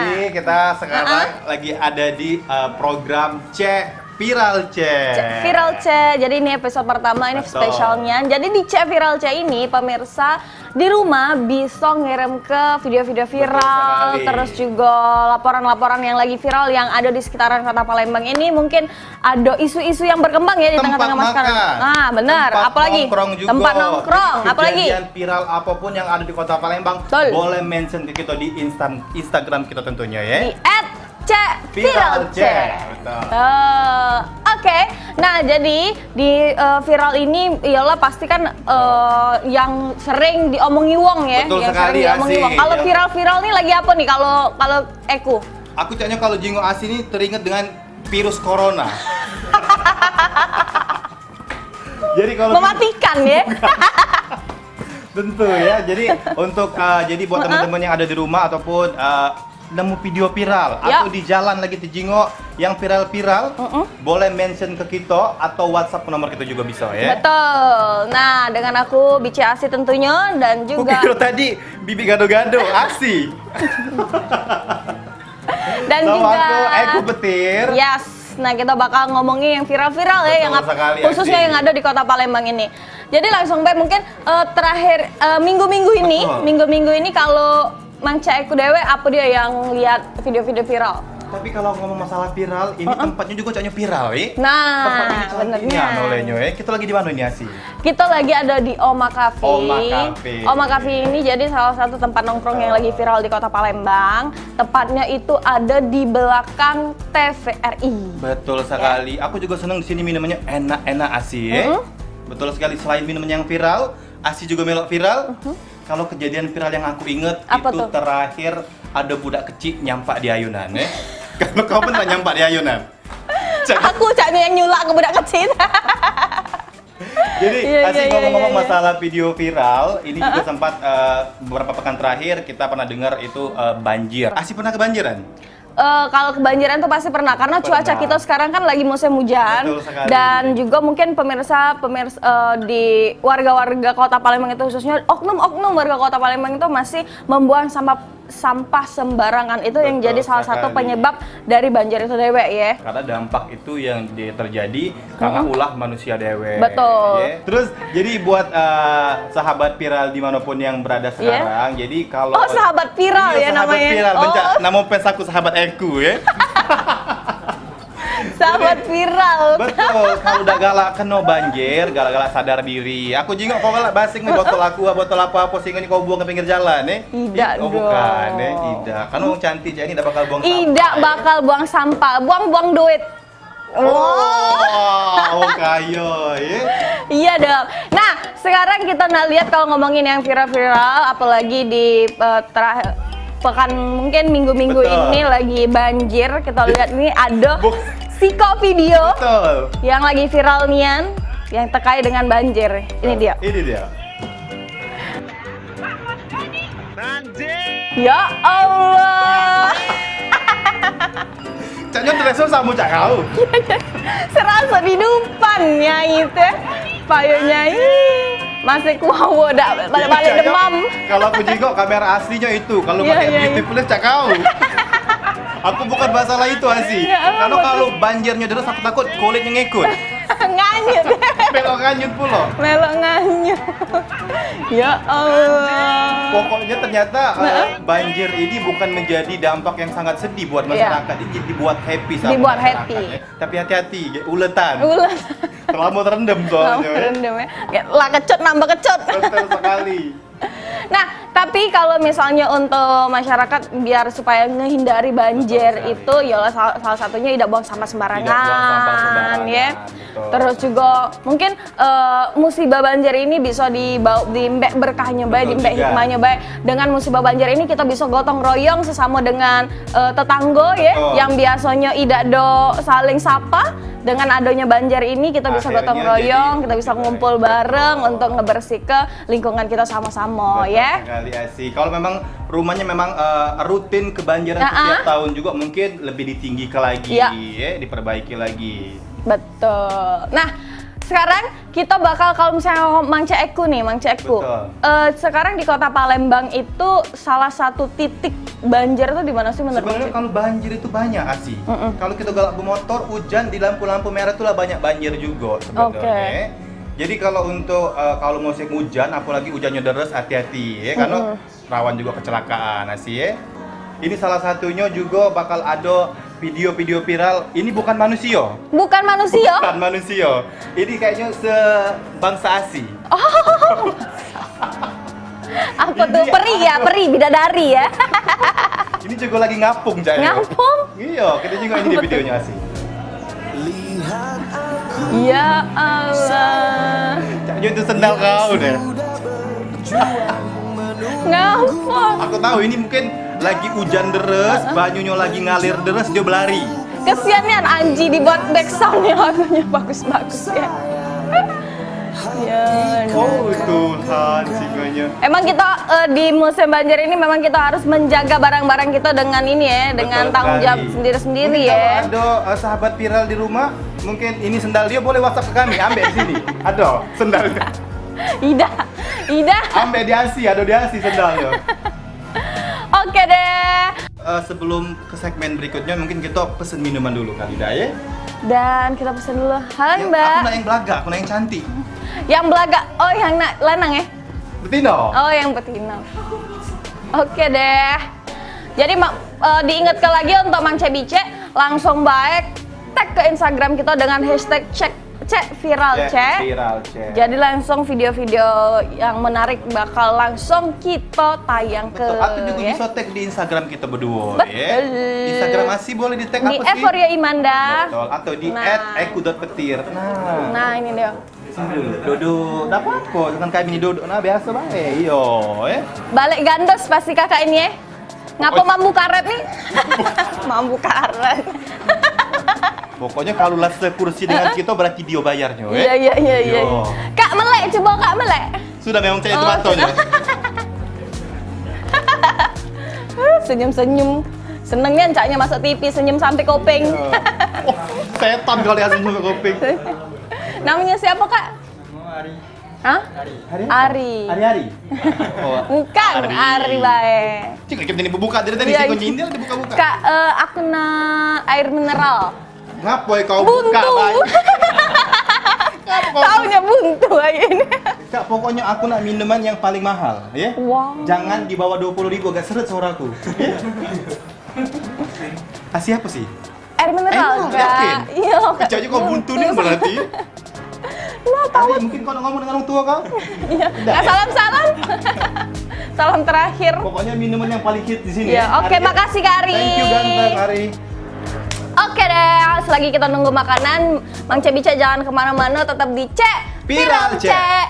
Jadi kita sekarang lagi ada di program Viral C. Viral C. Jadi ini episode pertama, ini spesialnya. Jadi di Viral C ini pemirsa di rumah bisa ngirim ke video-video viral, terus juga laporan-laporan yang lagi viral yang ada di sekitaran Kota Palembang ini. Mungkin ada isu-isu yang berkembang ya di tengah-tengah masyarakat. Nah, benar. Apalagi tempat nongkrong, apalagi kejadian viral apapun yang ada di Kota Palembang, boleh mention ke kita di Instagram kita tentunya ya. Di @Viral C. Oke. Nah, jadi di viral ini iyalah pasti kan yang sering diomongi wong ya. Betul yang sekali, sering diomongi wong. Kalau viral-viral nih lagi apa nih kalau Eku? Aku caknya kalau Jingo Asi ini teringat dengan virus corona. Jadi kalau mematikan ya. Tentu ya. Jadi untuk jadi buat teman-teman yang ada di rumah ataupun nemu video viral atau di jalan lagi di Jingo yang viral-viral, boleh mention ke kita atau WhatsApp nomor kita juga bisa ya. Betul. Nah, dengan aku Bici Asi tentunya dan juga kira tadi Bibi gado-gado Asi. Dan juga aku Petir. Yes. Nah, kita bakal ngomongin yang viral-viral ya, yang khususnya yang ada di Kota Palembang ini. Jadi langsung baik mungkin terakhir minggu-minggu ini kalau Mang Eku dewe apa dia yang lihat video-video viral? Tapi kalau ngomong masalah viral, ini tempatnya juga caknya viral ya. Nah, benernya. Kita lagi di mana nih Asi? Kita lagi ada di Oma Cafe. Oma Cafe ini jadi salah satu tempat nongkrong yang lagi viral di Kota Palembang. Tepatnya itu ada di belakang TVRI. Betul sekali. Aku juga senang di sini minumannya enak-enak Asi ya. Betul sekali, selain minuman yang viral, Asi juga melok viral. Kalau kejadian viral yang aku inget apa itu tuh? Terakhir ada budak kecil nyampak di ayunan ya. Kalau kau pernah nyampak di ayunan? Aku caknya yang nyulak ke budak kecil. Jadi ngomong-ngomong masalah video viral, ini juga sempat beberapa pekan terakhir kita pernah dengar itu banjir. Asi pernah kebanjiran? Kalau kebanjiran tuh pasti pernah karena cuaca kita sekarang kan lagi musim hujan dan juga mungkin pemirsa di warga-warga Kota Palembang itu khususnya oknum warga Kota Palembang itu masih membuang sampah sembarangan itu yang jadi salah satu penyebab dari banjir itu dewe ya. Karena dampak itu yang terjadi karena ulah manusia dewe. Betul. Ya. Terus jadi buat sahabat viral dimanapun yang berada sekarang, jadi kalau sahabat viral ya namanya. Viral, nama fans aku sahabat Eku ya. Sahabat viral. Betul, kalau udah galak kena banjir, galak-galak sadar diri. Aku jingok kau galak basing nih botol botol apa sehingga nih kau buang ke pinggir jalan nih. Tidak dong. Bukan, tidak. Kan orang cantik jadi tidak bakal buang sampah. Tidak bakal buang sampah, buang duit. Kayo ya. Iya dong. Nah, sekarang kita lihat kalau ngomongin yang viral-viral, apalagi di pekan mungkin minggu-minggu ini lagi banjir. Kita lihat ini ada Siko video yang lagi viral nian yang terkait dengan banjir. Ini dia. Banjir. Ya Allah. Caknya terasa sama cak kau. Serasa di depannya itu. Payungnya masih kuawo balik demam. Kalau aku jingok kamera aslinya itu, kalau pakai beauty plus cak kau. Aku bukan masalah itu Asi. Karena kalau banjirnya terus aku takut kulitnya ngikut. Nganyut. Melok nganyut pula. Melok nganyut. Ya Allah. Pokoknya ternyata banjir ini bukan menjadi dampak yang sangat sedih buat masyarakat. Ini dibuat happy sama dibuat masyarakat. Happy. Tapi hati-hati, uletan. Terlalu terendam soalnya. Terendam ya. Lah kecut nambah kecut. Betul sekali. Nah, tapi kalau misalnya untuk masyarakat biar supaya menghindari banjir itu ya salah satunya tidak buang sampah sembarangan, Tidak buang sampah sembarangan, ya. betul. Terus juga mungkin musibah banjir ini bisa dibawa di mbek berkahnya baik, di Betul mbek juga. hikmahnya baik. Dengan musibah banjir ini kita bisa gotong royong sesama dengan tetangga ya, Betul. yang biasanya tidak do saling sapa. Dengan adanya banjir ini kita bisa Akhirnya gotong royong, jadi kita bisa betul, ngumpul bareng untuk ngebersih ke lingkungan kita sama-sama Betul ya. sekali, Asi. Kalau memang rumahnya memang rutin kebanjiran setiap tahun juga mungkin lebih ditinggikan lagi, Ya. ya, diperbaiki lagi. Betul. Nah, sekarang kita bakal kalau misalnya Mang Ceku nih, Mang Ceku. Betul. Sekarang di Kota Palembang itu salah satu titik banjir tuh di mana sih menurut Mang Sebenarnya Ceku? kalau banjir itu banyak, Asi. Kalau kita galak bermotor, hujan di lampu-lampu merah itulah banyak banjir juga sebenarnya. Oke. Jadi kalau untuk kalau musim hujan, apalagi hujannya deras, hati-hati ya, karena rawan juga kecelakaan, Asi ya. Ini salah satunya juga bakal ada video-video viral. Ini bukan manusia. Bukan manusia. Bukan manusia. Ini kayaknya sebangsa Asi. Apa tuh? Ini Peri ya, peri bidadari ya. Ini juga lagi ngapung, Jaya. Ngapung? Iya, kita juga ini di videonya Asi. Ya Allah. Kayaknya itu sendal kau deh. Ngapung. Aku tahu ini mungkin lagi hujan deras, banyunya lagi ngalir deras, dia berlari. Kesiannya Anji dibuat backsoundnya lagunya bagus-bagus ya. Ya. Oh Tuhan, singanya. Emang kita di musim banjir ini memang kita harus menjaga barang-barang kita dengan ini ya, dengan Betul tanggung jawab sekali. sendiri-sendiri Mungkin ya. Kalau ada sahabat viral di rumah, mungkin ini sendal dia boleh WhatsApp ke kami, ambil di sini. Ada sendalnya. Ida. Ambil di Asi, ada di Asi sendalnya. Oke deh. Sebelum ke segmen berikutnya, mungkin kita pesen minuman dulu kali dah ya. Dan kita pesan dulu. Halo Aku Mbak. nak yang belaga, aku nak yang cantik. Yang belaga. Oh, yang lanang ya? Betino. Oh, yang betina. Oke deh. Jadi diingatkan lagi untuk Mang Cebice, langsung baik tag ke Instagram kita dengan hashtag cek viral cek. Viral cek. Jadi langsung video-video yang menarik bakal langsung kita tayang ke Betul, atau juga ya. bisa tag di Instagram kita berdua Betul. ya. Instagram Asi boleh di tag Di apa sih? Euphoria Imanda. Betul, atau di Nah. @eku.petir. Nah, ini dia. Sini dulu. Duduk, dapat apa? Dengan kami ini duduk, nah biasa baik. Iyo, Balik gandos pasti kakak ini ya. Ngapa mambu karet nih? Mambu karet. Pokoknya kalau lah sekursi dengan kita berarti dia bayarnya, Iya. Yo. Kak melek, coba Kak melek. Sudah memang saya itu Oh, matonya. Senyum-senyum. Senengnya encaknya masuk TV, senyum sampai kuping. Oh, setan kali asli sama kuping. Namanya siapa Kak? Ari. Hah? Ari. Hari-hari. Oh, Bukan, Ari bae. Cik, kita ini buka dari tadi Iya, sih kunci indel dibuka-buka. Kak, aku na air mineral. Ngapain kau Buntu. buka, Bay? Ngapa kau Taunya buntu aja ini. Kak, pokoknya aku nak minuman yang paling mahal, ya. Wow. Jangan di bawah 20.000, agak seret suaraku. Ya? Kasih apa sih? Air mineral, Yakin? Kak. Iya, Kak. Kecaknya kau buntu nih berarti. Kenapa? Ari, mungkin kau nak ngomong dengan orang tua kau? Iya. Udah, Nggak, ya? salam-salam. Salam terakhir. Pokoknya minuman yang paling hit di sini. Iya, oke, Ari, ya. makasih, Kak Ari. Thank you ganteng, Ari. Oke deh, selagi kita nunggu makanan, Mang Cebice jangan kemana-mana, tetap di Cek Viral Cek. Cek.